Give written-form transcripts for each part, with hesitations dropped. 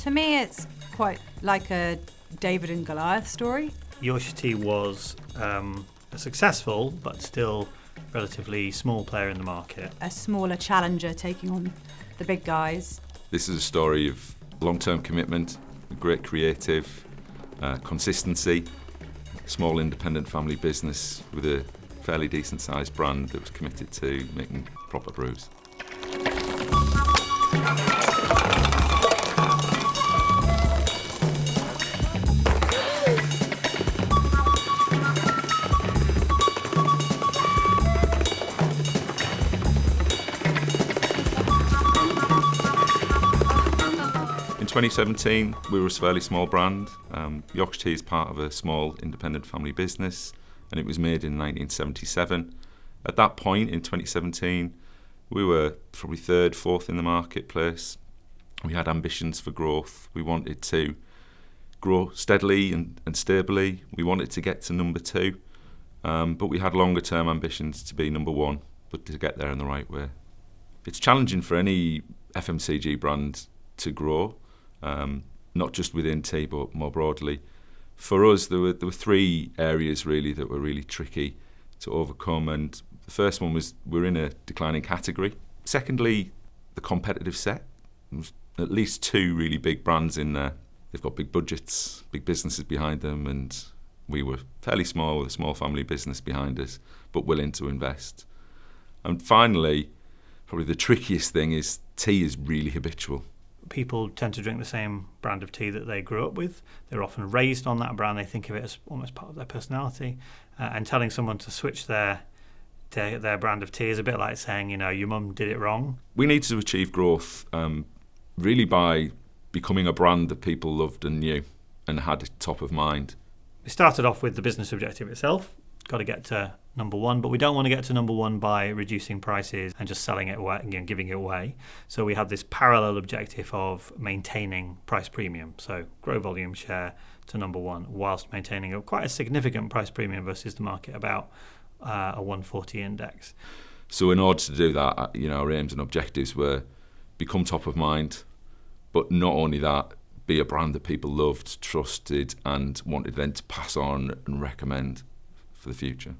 For me, it's quite like a David and Goliath story. Yorkshire Tea was a successful but still relatively small player in the market. A smaller challenger taking on the big guys. This is a story of long-term commitment, great creative, consistency, small independent family business with a fairly decent sized brand that was committed to making proper brews. In 2017, we were a fairly small brand. Yorkshire Tea is part of a small independent family business, and it was made in 1977. At that point in 2017, we were probably third, fourth in the marketplace. We had ambitions for growth. We wanted to grow steadily and stably. We wanted to get to number 2, but we had longer term ambitions to be number 1, but to get there in the right way. It's challenging for any FMCG brand to grow. Not just within tea, but more broadly. For us, there were 3 areas really that were really tricky to overcome, and the first one was we're in a declining category. Secondly, the competitive set. There's at least 2 really big brands in there. They've got big budgets, big businesses behind them, and we were fairly small with a small family business behind us, but willing to invest. And finally, probably the trickiest thing is tea is really habitual. People tend to drink the same brand of tea that they grew up with. They're often raised on that brand. They think of it as almost part of their personality. And telling someone to switch their brand of tea is a bit like saying, your mum did it wrong. We need to achieve growth really by becoming a brand that people loved and knew and had top of mind. We started off with the business objective itself. Got to get to number 1, but we don't want to get to number 1 by reducing prices and just selling it away and giving it away. So we had this parallel objective of maintaining price premium, so grow volume share to number 1 whilst maintaining quite a significant price premium versus the market, about a 140 index. So in order to do that, our aims and objectives were become top of mind, but not only that, be a brand that people loved, trusted, and wanted then to pass on and recommend for the future.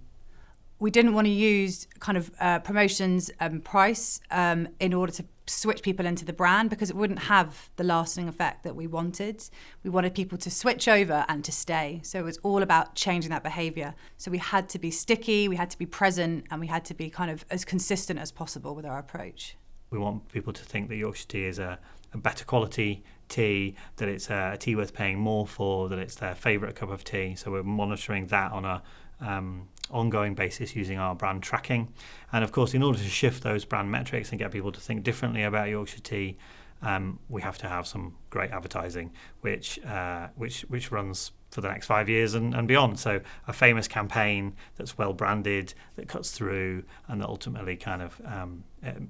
We didn't want to use kind of promotions and price in order to switch people into the brand, because it wouldn't have the lasting effect that we wanted. We wanted people to switch over and to stay. So it was all about changing that behaviour. So we had to be sticky, we had to be present, and we had to be kind of as consistent as possible with our approach. We want people to think that Yorkshire Tea is a better quality tea, that it's a tea worth paying more for, that it's their favourite cup of tea. So we're monitoring that on a ongoing basis using our brand tracking. And of course, in order to shift those brand metrics and get people to think differently about Yorkshire Tea, we have to have some great advertising, which runs for the next 5 years and beyond. So a famous campaign that's well branded, that cuts through, and that ultimately kind of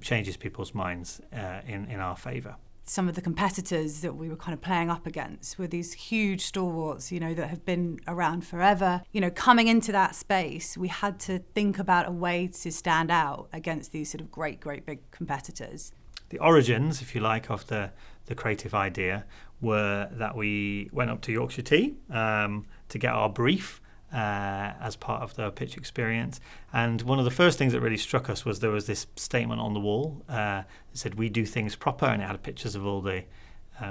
changes people's minds in our favour. Some of the competitors that we were kind of playing up against were these huge stalwarts, that have been around forever. Coming into that space, we had to think about a way to stand out against these sort of great big competitors. The origins, if you like, of the creative idea were that we went up to Yorkshire Tea to get our brief as part of the pitch experience. And one of the first things that really struck us was there was this statement on the wall that said, "We do things proper," and it had pictures of all the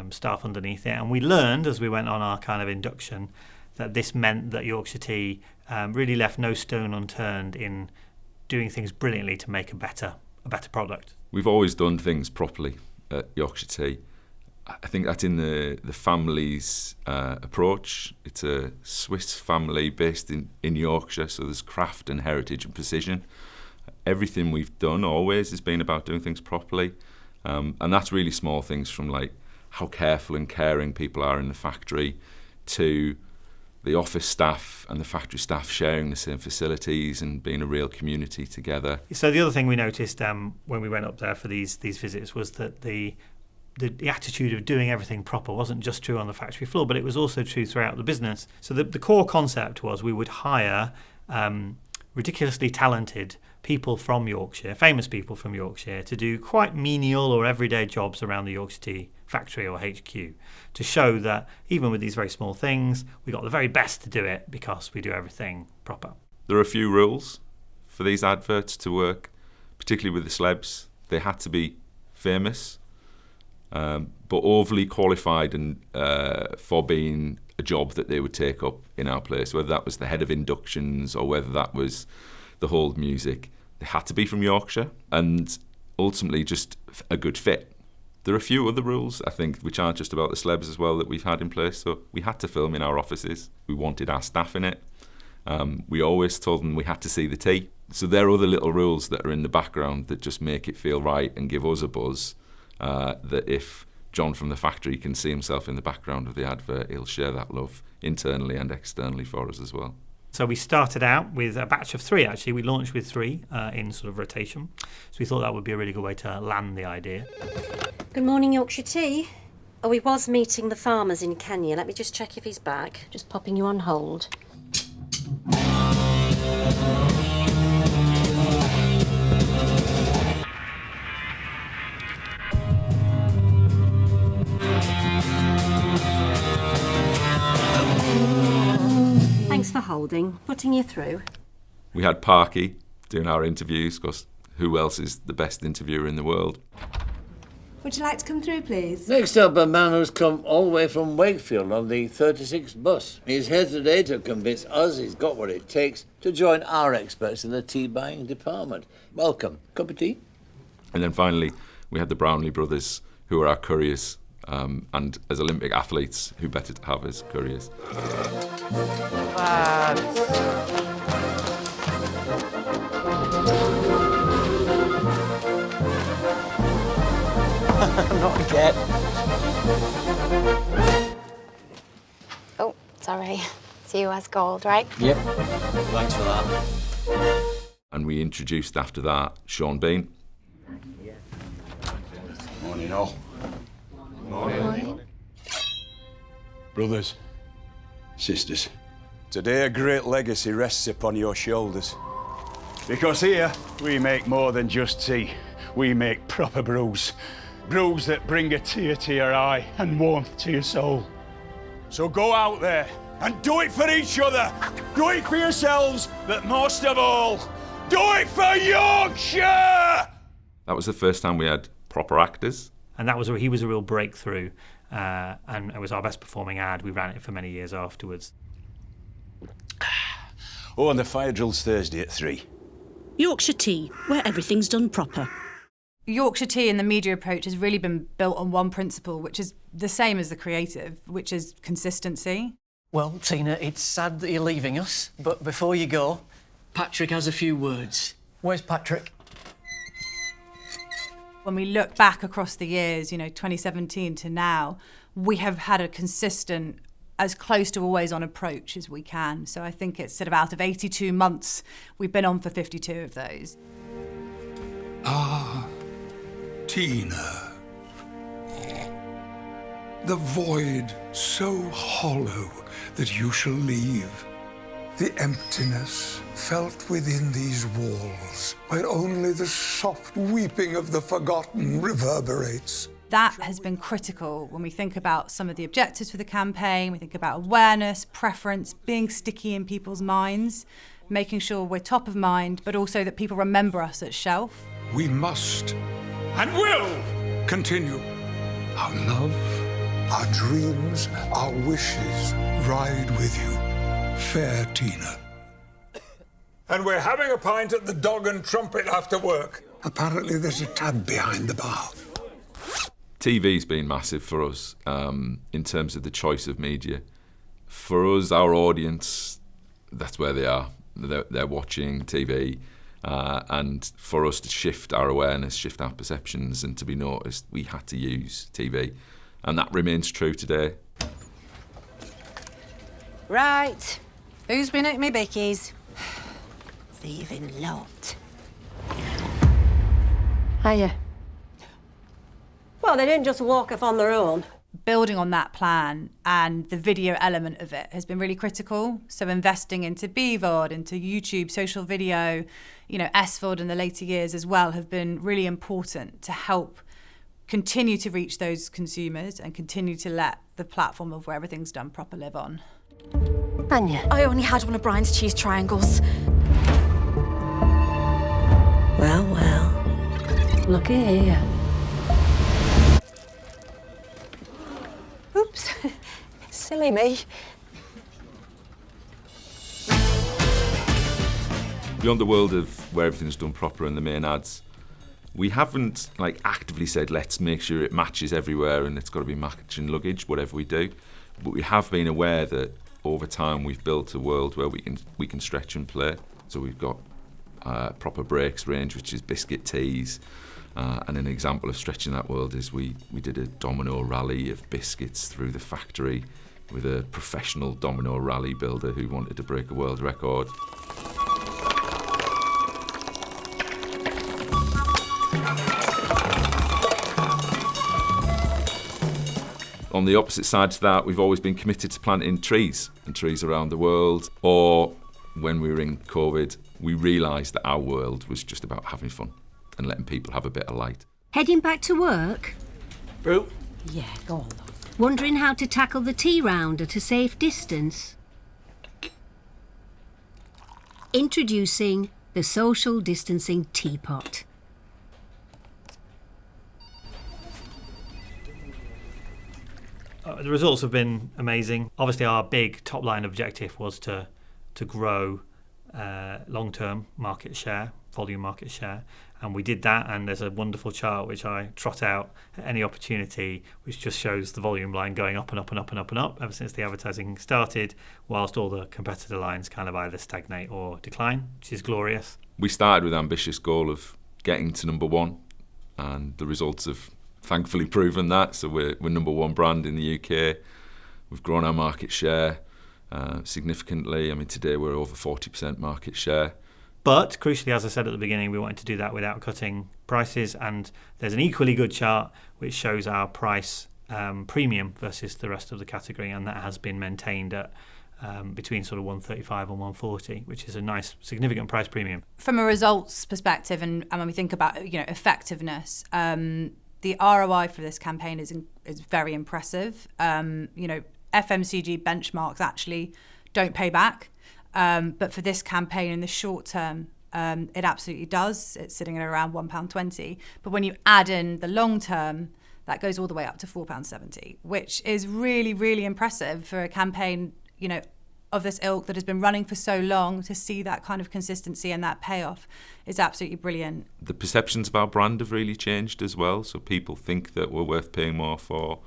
staff underneath it. And we learned as we went on our kind of induction that this meant that Yorkshire Tea really left no stone unturned in doing things brilliantly to make a better product. We've always done things properly at Yorkshire Tea. I think that's in the family's approach. It's a Swiss family based in Yorkshire, so there's craft and heritage and precision. Everything we've done always has been about doing things properly, and that's really small things, from like how careful and caring people are in the factory to the office staff and the factory staff sharing the same facilities and being a real community together. So the other thing we noticed when we went up there for these visits was that the attitude of doing everything proper wasn't just true on the factory floor, but it was also true throughout the business. So the core concept was we would hire ridiculously talented people from Yorkshire, famous people from Yorkshire, to do quite menial or everyday jobs around the Yorkshire Tea factory or HQ, to show that even with these very small things, we got the very best to do it because we do everything proper. There are a few rules for these adverts to work, particularly with the celebs. They had to be famous, but overly qualified and for being a job that they would take up in our place, whether that was the head of inductions or whether that was the hold music. They had to be from Yorkshire and ultimately just a good fit. There are a few other rules, I think, which aren't just about the celebs as well, that we've had in place. So we had to film in our offices. We wanted our staff in it. We always told them we had to see the tea. So there are other little rules that are in the background that just make it feel right and give us a buzz, that if John from the factory can see himself in the background of the advert, he'll share that love internally and externally for us as well. So we started out with a batch of 3, actually. We launched with 3 in sort of rotation. So we thought that would be a really good way to land the idea. Good morning, Yorkshire Tea. Oh, he was meeting the farmers in Kenya. Let me just check if he's back. Just popping you on hold. Thanks for holding. Putting you through. We had Parky doing our interviews, because who else is the best interviewer in the world? Would you like to come through, please? Next up, a man who's come all the way from Wakefield on the 36 bus. He's here today to convince us he's got what it takes to join our experts in the tea buying department. Welcome. Cup of tea? And then finally, we had the Brownlee brothers, who are our couriers, and as Olympic athletes, who better to have as couriers? Not again. Oh, sorry. It's you as gold, right? Yep. Thanks for that. And we introduced after that Sean Bean. Morning, all. Morning. Brothers, sisters, today a great legacy rests upon your shoulders. Because here, we make more than just tea. We make proper brews. Brews that bring a tear to your eye and warmth to your soul. So go out there and do it for each other. Do it for yourselves, but most of all, do it for Yorkshire! That was the first time we had proper actors. And he was a real breakthrough, and it was our best performing ad. We ran it for many years afterwards. Oh, and the fire drill's Thursday at 3. Yorkshire Tea, where everything's done proper. Yorkshire Tea and the media approach has really been built on one principle, which is the same as the creative, which is consistency. Well, Tina, it's sad that you're leaving us, but before you go, Patrick has a few words. Where's Patrick? When we look back across the years, 2017 to now, we have had a consistent, as close to always on approach as we can. So I think it's sort of out of 82 months, we've been on for 52 of those. Ah, Tina. The void so hollow that you shall leave. The emptiness felt within these walls, where only the soft weeping of the forgotten reverberates. That has been critical when we think about some of the objectives for the campaign. We think about awareness, preference, being sticky in people's minds, making sure we're top of mind, but also that people remember us at shelf. We must and will continue. Our love, our dreams, our wishes ride with you, fair Tina. And we're having a pint at the Dog and Trumpet after work. Apparently there's a tab behind the bar. TV's been massive for us in terms of the choice of media. For us, our audience, that's where they are. They're watching TV. And for us to shift our awareness, shift our perceptions, and to be noticed, we had to use TV. And that remains true today. Right. Who's been at me bickies? Thieving lot. Hiya. Well, they didn't just walk off on their own. Building on that plan and the video element of it has been really critical. So investing into BVOD, into YouTube, social video, SVOD in the later years as well have been really important to help continue to reach those consumers and continue to let the platform of where everything's done proper live on. Anya, I only had one of Brian's cheese triangles. Well, well. Look here. Oops. Silly me. Beyond the world of where everything's done proper and the main ads, we haven't actively said let's make sure it matches everywhere and it's got to be matching luggage, whatever we do. But we have been aware that over time we've built a world where we can stretch and play. So we've got proper breaks range, which is biscuit teas. And an example of stretching that world is we did a domino rally of biscuits through the factory with a professional domino rally builder who wanted to break a world record. On the opposite side to that, we've always been committed to planting trees around the world. Or when we were in COVID, we realised that our world was just about having fun and letting people have a bit of light. Heading back to work? Brew? Yeah, go on, love. Wondering how to tackle the tea round at a safe distance? Introducing the social distancing teapot. The results have been amazing. Obviously, our big top-line objective was to grow long-term market share, volume market share, and we did that. And there's a wonderful chart which I trot out at any opportunity, which just shows the volume line going up and up and up and up and up ever since the advertising started, whilst all the competitor lines kind of either stagnate or decline, which is glorious. We started with an ambitious goal of getting to number one, and the results have thankfully proven that. So we're number one brand in the UK. We've grown our market share significantly. I mean, today we're over 40% market share. But crucially, as I said at the beginning, we wanted to do that without cutting prices. And there's an equally good chart which shows our price premium versus the rest of the category, and that has been maintained at between sort of 135 and 140, which is a nice, significant price premium. From a results perspective, and when we think about effectiveness, the ROI for this campaign is very impressive. FMCG benchmarks actually don't pay back, but for this campaign in the short term, it absolutely does. It's sitting at around £1.20. But when you add in the long term, that goes all the way up to £4.70, which is really, really impressive for a campaign, of this ilk that has been running for so long. To see that kind of consistency and that payoff is absolutely brilliant. The perceptions of our brand have really changed as well. So people think that we're worth paying more for.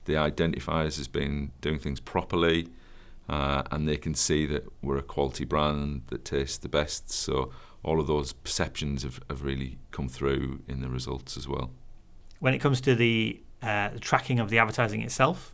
They identify us as being doing things properly, and they can see that we're a quality brand that tastes the best. So all of those perceptions have really come through in the results as well. When it comes to the tracking of the advertising itself,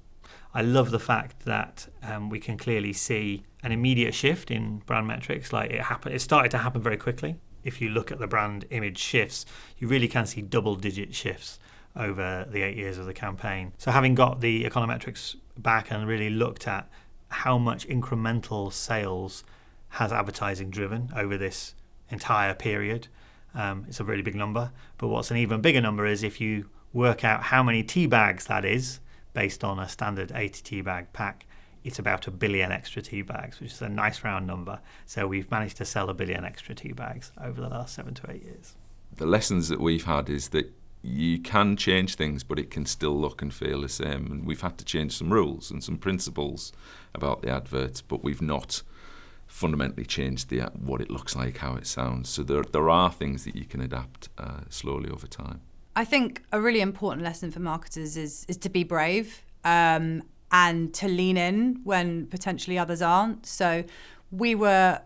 I love the fact that we can clearly see an immediate shift in brand metrics. It started to happen very quickly. If you look at the brand image shifts, you really can see double-digit shifts over the 8 years of the campaign. So having got the econometrics back and really looked at how much incremental sales has advertising driven over this entire period, it's a really big number. But what's an even bigger number is if you work out how many tea bags that is, based on a standard 80 tea bag pack, it's about 1 billion extra tea bags, which is a nice round number. So we've managed to sell 1 billion extra tea bags over the last 7 to 8 years. The lessons that we've had is that you can change things, but it can still look and feel the same. And we've had to change some rules and some principles about the adverts, but we've not fundamentally changed what it looks like, how it sounds. So there are things that you can adapt slowly over time. I think a really important lesson for marketers is to be brave and to lean in when potentially others aren't. So we were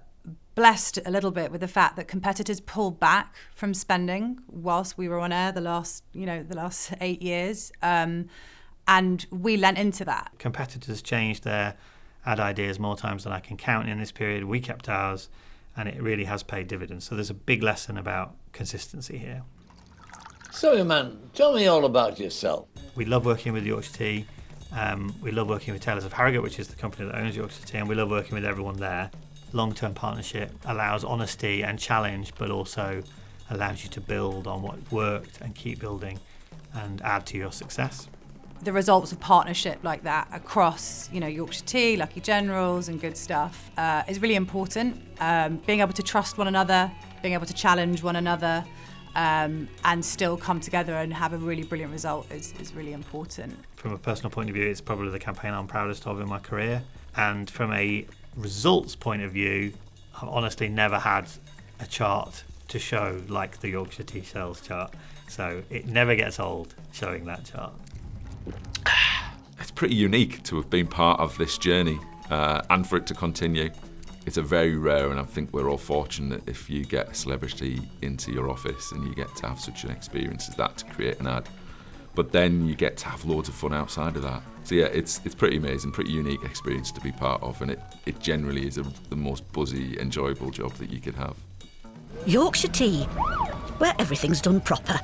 blessed a little bit with the fact that competitors pulled back from spending whilst we were on air the last 8 years, and we lent into that. Competitors changed their ad ideas more times than I can count in this period. We kept ours, and it really has paid dividends. So there's a big lesson about consistency here. So, young man, tell me all about yourself. We love working with Yorkshire Tea. We love working with Taylors of Harrogate, which is the company that owns Yorkshire Tea, and we love working with everyone there. Long-term partnership allows honesty and challenge, but also allows you to build on what worked and keep building. and add to your success. The results of partnership like that across, Yorkshire Tea, Lucky Generals and Goodstuff is really important. Being able to trust one another, being able to challenge one another, and still come together and have a really brilliant result is really important. From a personal point of view, it's probably the campaign I'm proudest of in my career. And from a results point of view, I've honestly never had a chart to show like the Yorkshire Tea sales chart. So it never gets old showing that chart. It's pretty unique to have been part of this journey and for it to continue. It's a very rare, and I think we're all fortunate if you get a celebrity into your office and you get to have such an experience as that to create an ad. But then you get to have loads of fun outside of that. So yeah, it's pretty amazing, pretty unique experience to be part of, and it generally is the most buzzy, enjoyable job that you could have. Yorkshire Tea, where everything's done proper.